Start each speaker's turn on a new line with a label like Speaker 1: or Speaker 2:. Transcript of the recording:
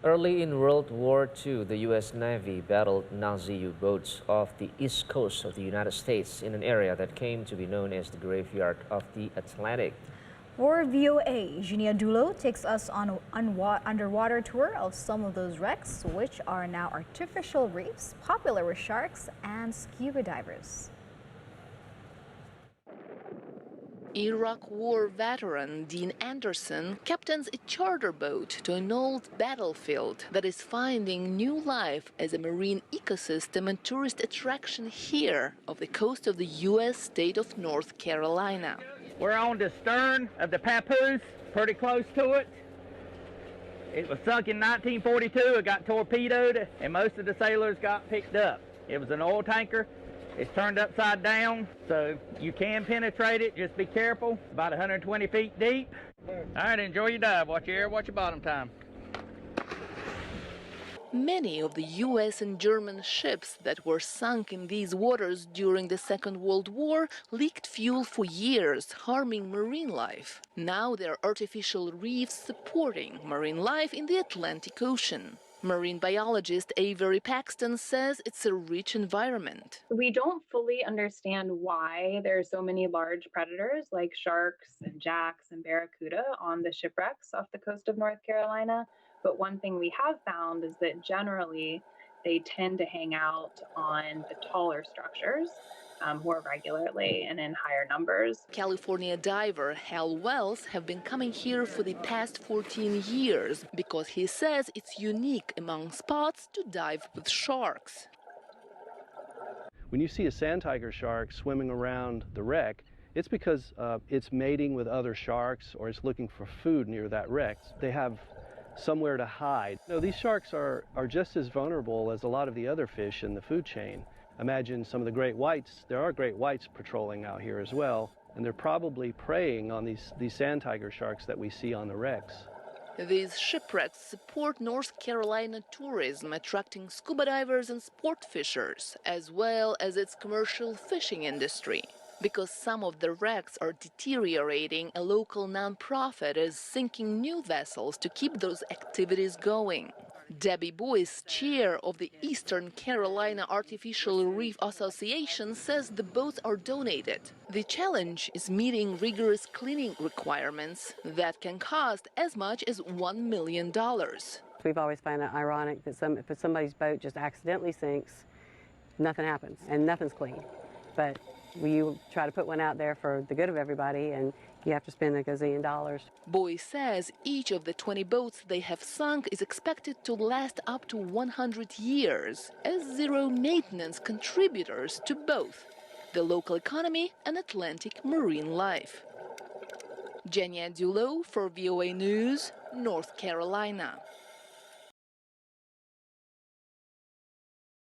Speaker 1: Early in World War II, the U.S. Navy battled Nazi U-boats off the east coast of the United States in an area that came to be known as the Graveyard of the Atlantic.
Speaker 2: For VOA, Genia Dulo takes us on an underwater tour of some of those wrecks, which are now artificial reefs, popular with sharks and scuba divers.
Speaker 3: Iraq War veteran Dean Anderson captains a charter boat to an old battlefield that is finding new life as a marine ecosystem and tourist attraction here off the coast of the U.S. state of North Carolina.
Speaker 4: We're on the stern of the Papoose, pretty close to it. It was sunk in 1942, it got torpedoed, and most of the sailors got picked up. It was an oil tanker. It's turned upside down, so you can penetrate it. Just be careful. About 120 feet deep. All right, enjoy your dive. Watch your air, watch your bottom time.
Speaker 3: Many of the U.S. and German ships that were sunk in these waters during the Second World War leaked fuel for years, harming marine life. Now there are artificial reefs supporting marine life in the Atlantic Ocean. Marine biologist Avery Paxton says it's a rich environment.
Speaker 5: We don't fully understand why there are so many large predators like sharks and jacks and barracuda on the shipwrecks off the coast of North Carolina. But one thing we have found is that generally they tend to hang out on the taller structures more regularly and in higher numbers.
Speaker 3: California diver Hal Wells have been coming here for the past 14 years because he says it's unique among spots to dive with sharks.
Speaker 6: When you see a sand tiger shark swimming around the wreck, it's because it's mating with other sharks or it's looking for food near that wreck. They have somewhere to hide. These sharks are just as vulnerable as a lot of the other fish in the food chain. Imagine some of the great whites. There are great whites patrolling out here as well, and they're probably preying on these sand tiger sharks that we see on the wrecks.
Speaker 3: These shipwrecks support North Carolina tourism, attracting scuba divers and sport fishers, as well as its commercial fishing industry. Because some of the wrecks are deteriorating, a local nonprofit is sinking new vessels to keep those activities going. Debbie Boyce, chair of the Eastern Carolina Artificial Reef Association, says the boats are donated. The challenge is meeting rigorous cleaning requirements that can cost as much as $1 million.
Speaker 7: We've always found it ironic that if somebody's boat just accidentally sinks, nothing happens and nothing's clean. But you try to put one out there for the good of everybody, and you have to spend a gazillion dollars.
Speaker 3: Boyce says each of the 20 boats they have sunk is expected to last up to 100 years as zero-maintenance contributors to both the local economy and Atlantic marine life. Genia Dulo for VOA News, North Carolina.